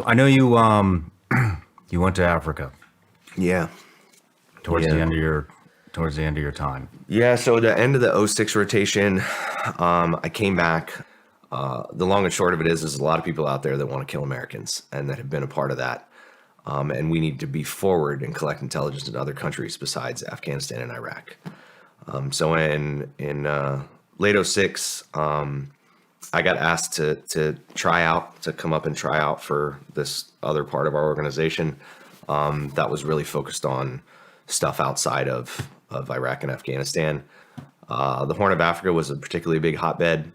I know you you went to Africa Yeah. towards Yeah. the end of your time. Yeah. So the end of the '06 rotation, I came back. The long and short of it is there's a lot of people out there that want to kill Americans and that have been a part of that. And we need to be forward and collect intelligence in other countries besides Afghanistan and Iraq. So in late '06, I got asked to come up and try out for this other part of our organization that was really focused on stuff outside of Iraq and Afghanistan. The Horn of Africa was a particularly big hotbed.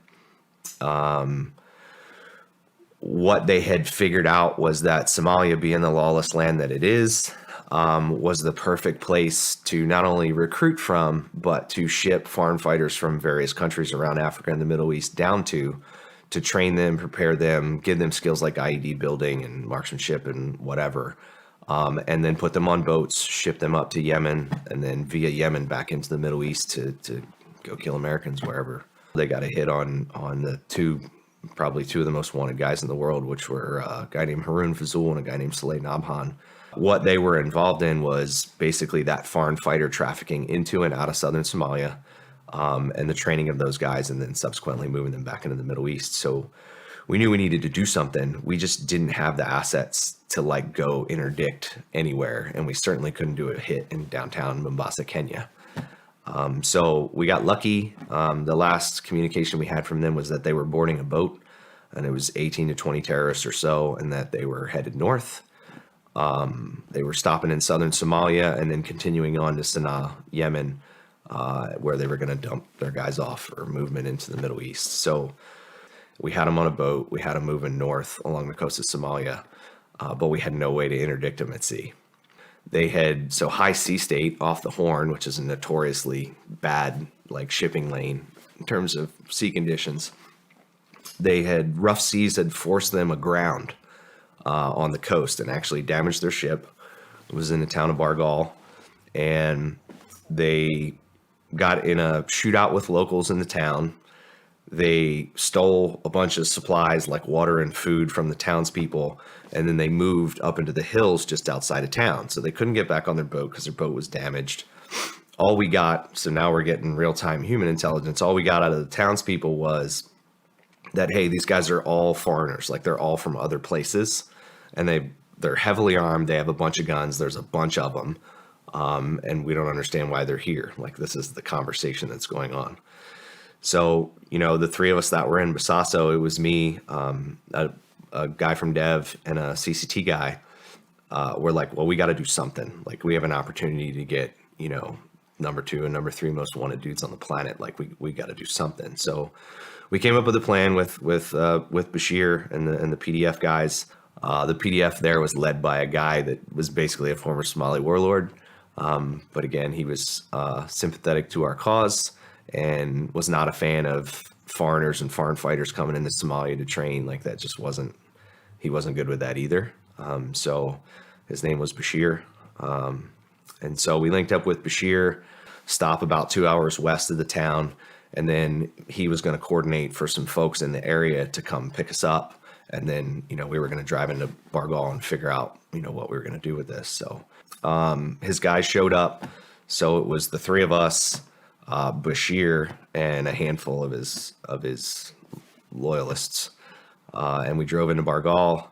What they had figured out was that Somalia, being the lawless land that it is, was the perfect place to not only recruit from, but to ship foreign fighters from various countries around Africa and the Middle East down to train them, prepare them, give them skills like IED building and marksmanship and whatever, and then put them on boats, ship them up to Yemen, and then via Yemen back into the Middle East to go kill Americans wherever. They got a hit on the probably two of the most wanted guys in the world, which were a guy named Harun Fazul and a guy named Saleh Nabhan. What they were involved in was basically that foreign fighter trafficking into and out of southern Somalia, and the training of those guys, and then subsequently moving them back into the Middle East. So we knew we needed to do something. We just didn't have the assets to go interdict anywhere, and we certainly couldn't do a hit in downtown Mombasa, Kenya. So we got lucky. The last communication we had from them was that they were boarding a boat, and it was 18 to 20 terrorists or so, and that they were headed north. They were stopping in southern Somalia and then continuing on to Sana'a, Yemen, where they were going to dump their guys off for movement into the Middle East. So we had them on a boat. We had them moving north along the coast of Somalia, but we had no way to interdict them at sea. They had, so high sea state off the Horn, which is a notoriously bad shipping lane in terms of sea conditions. They had, rough seas had forced them aground on the coast and actually damaged their ship. It was in the town of Bargal, and they got in a shootout with locals in the town. They stole a bunch of supplies like water and food from the townspeople, and then they moved up into the hills just outside of town. So they couldn't get back on their boat because their boat was damaged. All we got, so now we're getting real-time human intelligence, all we got out of the townspeople was that, hey, these guys are all foreigners, they're all from other places, and they're heavily armed, they have a bunch of guns, there's a bunch of them, and we don't understand why they're here. This is the conversation that's going on. So, the three of us that were in Basaso, it was me, a guy from Dev, and a CCT guy. We're like, well, we got to do something. We have an opportunity to get, number 2 and number 3 most wanted dudes on the planet. We got to do something. So we came up with a plan with Bashir and the PDF guys. The PDF there was led by a guy that was basically a former Somali warlord. But again, he was sympathetic to our cause and was not a fan of foreigners and foreign fighters coming into Somalia to train. That just wasn't, he wasn't good with that either. So his name was Bashir. And so we linked up with Bashir, stop about 2 hours west of the town, and then he was going to coordinate for some folks in the area to come pick us up. And then, we were going to drive into Bargal and figure out, what we were going to do with this. So his guys showed up. So it was the three of us, Bashir, and a handful of his loyalists. And we drove into Bargal.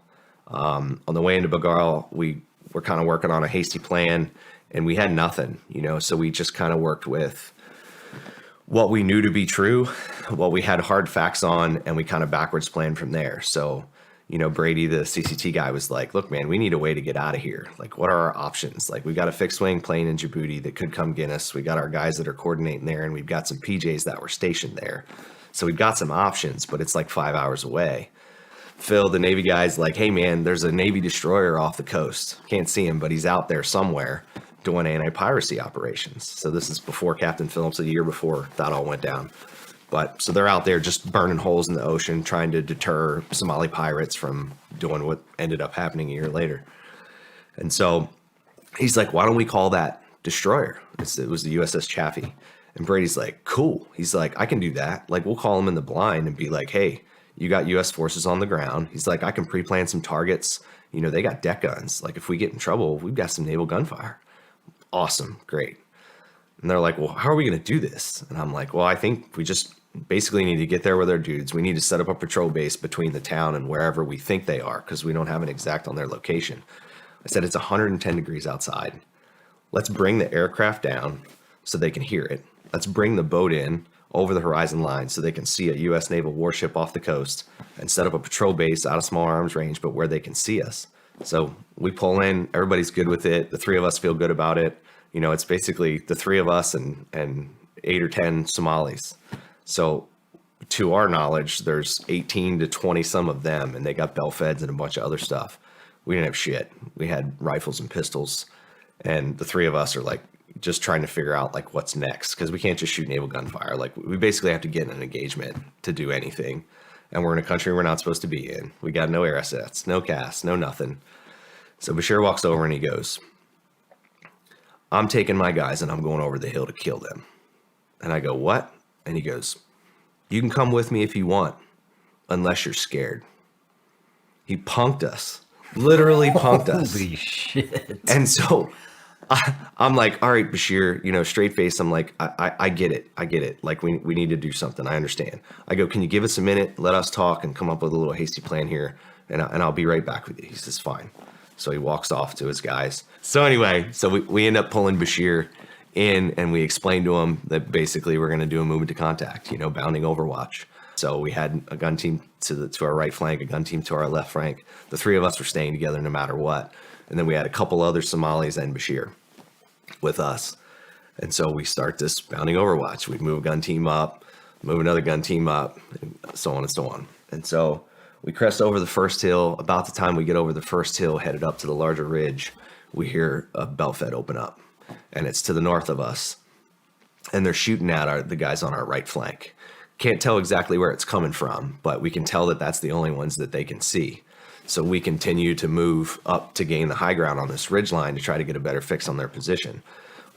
On the way into Bargal, we were kind of working on a hasty plan, and we had nothing, so we just kind of worked with what we knew to be true, what we had hard facts on, and we kind of backwards planned from there. So, Brady, the CCT guy, was like, look, man, we need a way to get out of here. What are our options? We've got a fixed wing plane in Djibouti that could come get us. We got our guys that are coordinating there, and we've got some PJs that were stationed there. So we've got some options, but it's 5 hours away. Phil, the Navy guy's like, hey, man, there's a Navy destroyer off the coast. Can't see him, but he's out there somewhere doing anti-piracy operations. So this is before Captain Phillips, a year before that all went down. But so they're out there just burning holes in the ocean, trying to deter Somali pirates from doing what ended up happening a year later. And so he's like, why don't we call that destroyer? It was the USS Chaffee. And Brady's like, cool. He's like, I can do that. We'll call him in the blind and be like, hey, you got U.S. forces on the ground. He's like, I can pre-plan some targets, they got deck guns. Like if we get in trouble, we've got some naval gunfire. Awesome. Great. And they're like, well, how are we going to do this? And I'm like, well, I think we just basically need to get there with our dudes. We need to set up a patrol base between the town and wherever we think they are, because we don't have an exact on their location. I said, it's 110 degrees outside. Let's bring the aircraft down so they can hear it. Let's bring the boat in over the horizon line so they can see a U.S. naval warship off the coast and set up a patrol base out of small arms range, but where they can see us. So we pull in, everybody's good with it. The three of us feel good about it. It's basically the three of us and 8 or 10 Somalis. So to our knowledge, there's 18 to 20 some of them, and they got bell feds and a bunch of other stuff. We didn't have shit. We had rifles and pistols, and the three of us are like just trying to figure out like what's next, because we can't just shoot naval gunfire. Like we basically have to get in an engagement to do anything, and we're in a country we're not supposed to be in. We got no air assets, no CAS, no nothing. So Bashir walks over and he goes, I'm taking my guys and I'm going over the hill to kill them. And I go, what? And he goes, you can come with me if you want, unless you're scared. He punked us, literally punked us. Holy shit. And so I'm like, all right, Bashir, straight face. I'm like, I get it. I get it. Like we need to do something. I understand. I go, can you give us a minute? Let us talk and come up with a little hasty plan here. And I'll be right back with you. He says, fine. So he walks off to his guys. So anyway, we end up pulling Bashir in, and we explained to him that basically we're going to do a movement to contact, bounding overwatch. So we had a gun team to our right flank, a gun team to our left flank. The three of us were staying together no matter what. And then we had a couple other Somalis and Bashir with us. And so we start this bounding overwatch. We'd move a gun team up, move another gun team up, and so on and so on. And so we crest over the first hill. About the time we get over the first hill, headed up to the larger ridge, we hear a bell fed open up, and it's to the north of us. And they're shooting at the guys on our right flank. Can't tell exactly where it's coming from, but we can tell that that's the only ones that they can see. So we continue to move up to gain the high ground on this ridge line to try to get a better fix on their position.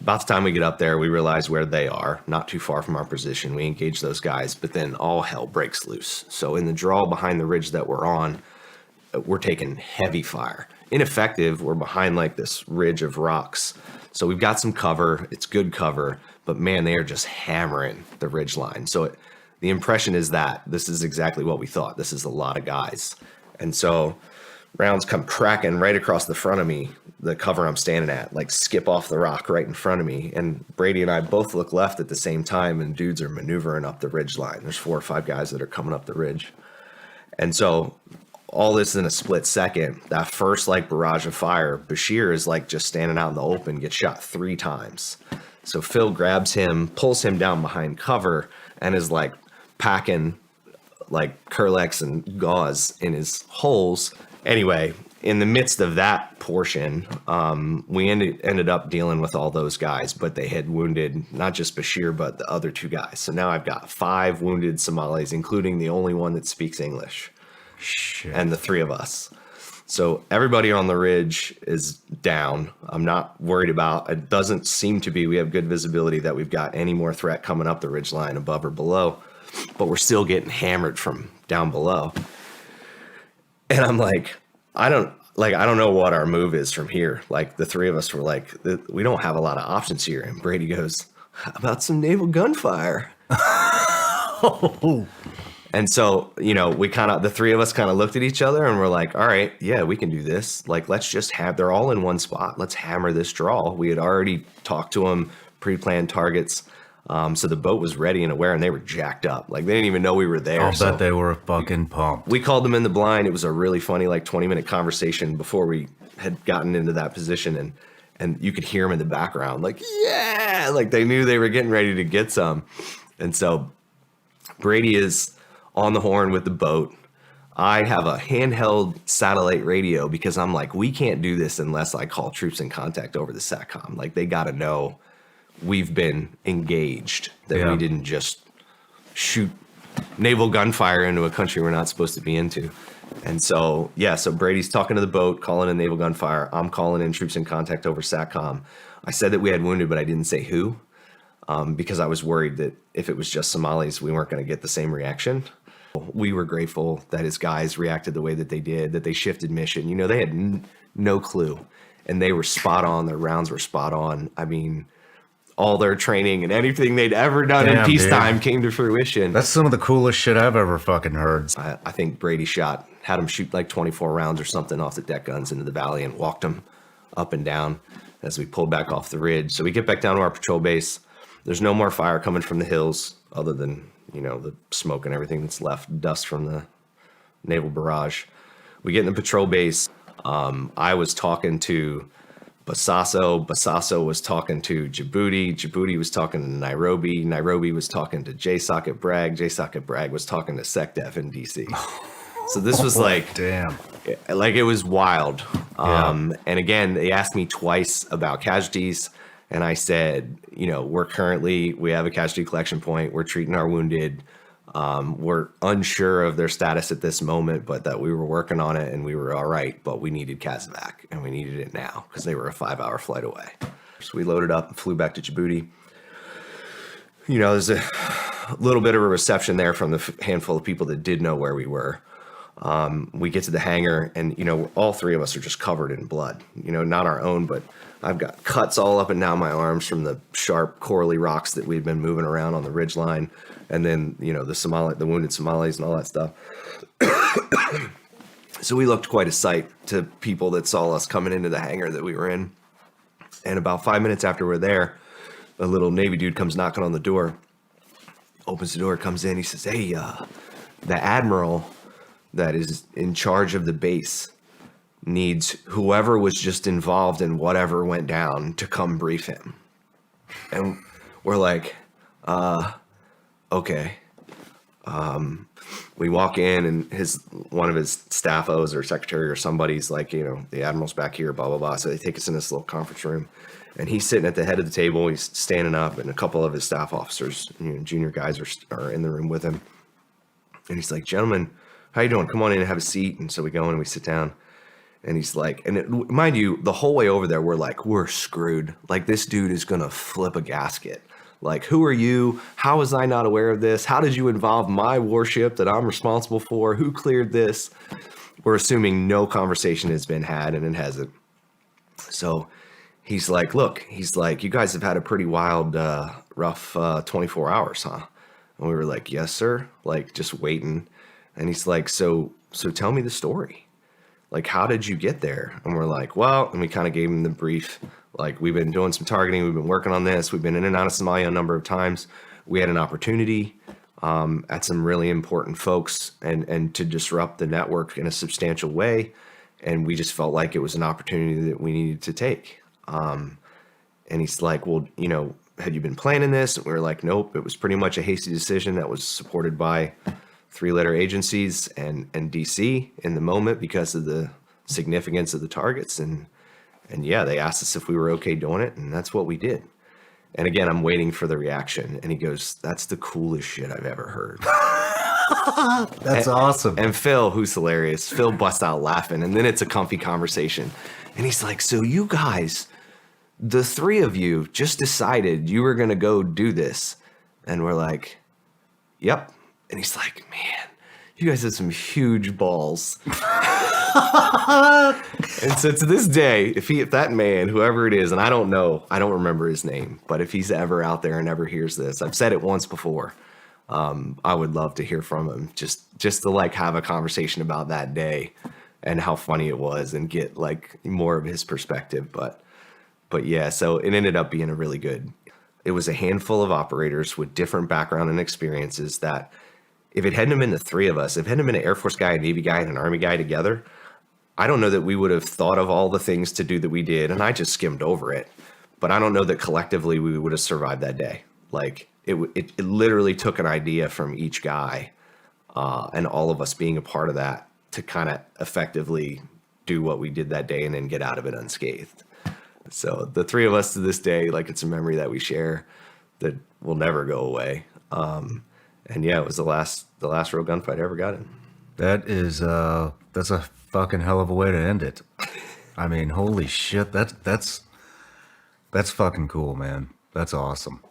About the time we get up there, we realize where they are, not too far from our position. We engage those guys, but then all hell breaks loose. So in the draw behind the ridge that we're on, we're taking heavy fire. Ineffective, we're behind like this ridge of rocks. So we've got some cover, it's good cover, but man, they are just hammering the ridge line. So the impression is that this is exactly what we thought. This is a lot of guys. And so rounds come cracking right across the front of me, the cover I'm standing at, like skip off the rock right in front of me. And Brady and I both look left at the same time, and dudes are maneuvering up the ridge line. There's 4 or 5 guys that are coming up the ridge. And so all this in a split second, that first like barrage of fire, Bashir is like just standing out in the open, gets shot 3 times. So Phil grabs him, pulls him down behind cover, and is like packing like Kerlex and gauze in his holes. Anyway, in the midst of that portion, we ended up dealing with all those guys, but they had wounded not just Bashir, but the other 2 guys. So now I've got 5 wounded Somalis, including the only one that speaks English. Shit. And the 3 of us. So everybody on the ridge is down. I'm not worried about, it doesn't seem to be, we have good visibility that we've got any more threat coming up the ridge line above or below, but we're still getting hammered from down below. And I'm like, I don't know what our move is from here. Like the 3 of us were like, we don't have a lot of options here. And Brady goes, how about some naval gunfire? And so, the 3 of us kind of looked at each other and we're like, all right, yeah, we can do this. Like, let's just they're all in one spot. Let's hammer this draw. We had already talked to them, pre-planned targets. So the boat was ready and aware, and they were jacked up. Like, they didn't even know we were there. I'll bet they were fucking pumped. We called them in the blind. It was a really funny, 20-minute conversation before we had gotten into that position. And you could hear them in the background, like, yeah, like they knew they were getting ready to get some. And so Brady is on the horn with the boat. I have a handheld satellite radio because I'm like, we can't do this unless I call troops in contact over the SATCOM. Like, they got to know we've been engaged, that we didn't just shoot naval gunfire into a country we're not supposed to be into. And so, so Brady's talking to the boat, calling in naval gunfire. I'm calling in troops in contact over SATCOM. I said that we had wounded, but I didn't say who, because I was worried that if it was just Somalis, we weren't going to get the same reaction. We were grateful that his guys reacted the way that they did, that they shifted mission. You know, they had no clue, and they were spot on. Their rounds were spot on. I mean, all their training and anything they'd ever done in peacetime came to fruition. That's some of the coolest shit I've ever fucking heard. I think Brady had him shoot like 24 rounds or something off the deck guns into the valley and walked them up and down as we pulled back off the ridge. So we get back down to our patrol base. There's no more fire coming from the hills other than, you know, the smoke and everything that's left, dust from the naval barrage. We get in the patrol base. I was talking to Basaso. Basaso was talking to Djibouti. Djibouti was talking to Nairobi. Nairobi was talking to JSOC at Bragg. JSOC at Bragg was talking to SecDef in DC. So this was like, damn, like it was wild. Yeah. And again, they asked me twice about casualties. And I said, you know, we have a casualty collection point. We're treating our wounded. We're unsure of their status at this moment, but that we were working on it and we were all right, but we needed Casevac and we needed it now because they were a 5-hour flight away. So we loaded up and flew back to Djibouti. You know, there's a little bit of a reception there from the handful of people that did know where we were. We get to the hangar and, you know, all three of us are just covered in blood, you know, not our own, but I've got cuts all up and down my arms from the sharp corally rocks that we've been moving around on the ridge line. And then, you know, the wounded Somalis and all that stuff. So we looked quite a sight to people that saw us coming into the hangar that we were in. And about 5 minutes after we're there, a little Navy dude comes knocking on the door, opens the door, comes in. He says, hey, the admiral that is in charge of the base needs whoever was just involved in whatever went down to come brief him. And we're like, okay. We walk in and one of his staffos or secretary or somebody's like, you know, the admiral's back here, blah, blah, blah. So they take us in this little conference room and he's sitting at the head of the table. He's standing up and a couple of his staff officers, you know, junior guys are in the room with him. And he's like, gentlemen, how you doing? Come on in and have a seat. And so we go in and we sit down. And he's like, mind you, the whole way over there, we're like, we're screwed. Like, this dude is going to flip a gasket. Like, who are you? How was I not aware of this? How did you involve my warship that I'm responsible for? Who cleared this? We're assuming no conversation has been had, and it hasn't. So he's like, look, you guys have had a pretty wild, rough 24 hours, huh? And we were like, yes, sir. Like, just waiting. And he's like, so tell me the story. Like, how did you get there? And we're like, well, and we kind of gave him the brief. Like, we've been doing some targeting. We've been working on this. We've been in and out of Somalia a number of times. We had an opportunity at some really important folks and to disrupt the network in a substantial way. And we just felt like it was an opportunity that we needed to take. And he's like, well, you know, had you been planning this? And we were like, nope. It was pretty much a hasty decision that was supported by 3-letter agencies and DC in the moment because of the significance of the targets. And yeah, they asked us if we were okay doing it, and that's what we did. And again, I'm waiting for the reaction. And he goes, that's the coolest shit I've ever heard. That's awesome. And Phil, who's hilarious, Phil busts out laughing, and then it's a comfy conversation. And he's like, so you guys, the three of you just decided you were going to go do this. And we're like, yep. And he's like, man, you guys have some huge balls. And so to this day, if that man, whoever it is, and I don't remember his name, but if he's ever out there and ever hears this, I've said it once before. I would love to hear from him just to like have a conversation about that day and how funny it was and get like more of his perspective. But yeah, so it ended up being it was a handful of operators with different background and experiences that if it hadn't been the three of us, if it hadn't been an Air Force guy, a Navy guy, and an Army guy together, I don't know that we would have thought of all the things to do that we did. And I just skimmed over it. But I don't know that collectively we would have survived that day. Like it literally took an idea from each guy and all of us being a part of that to kind of effectively do what we did that day and then get out of it unscathed. So the three of us to this day, like it's a memory that we share that will never go away. And yeah, it was the last real gunfight I ever got in. That's a fucking hell of a way to end it. I mean, holy shit, that's fucking cool, man. That's awesome.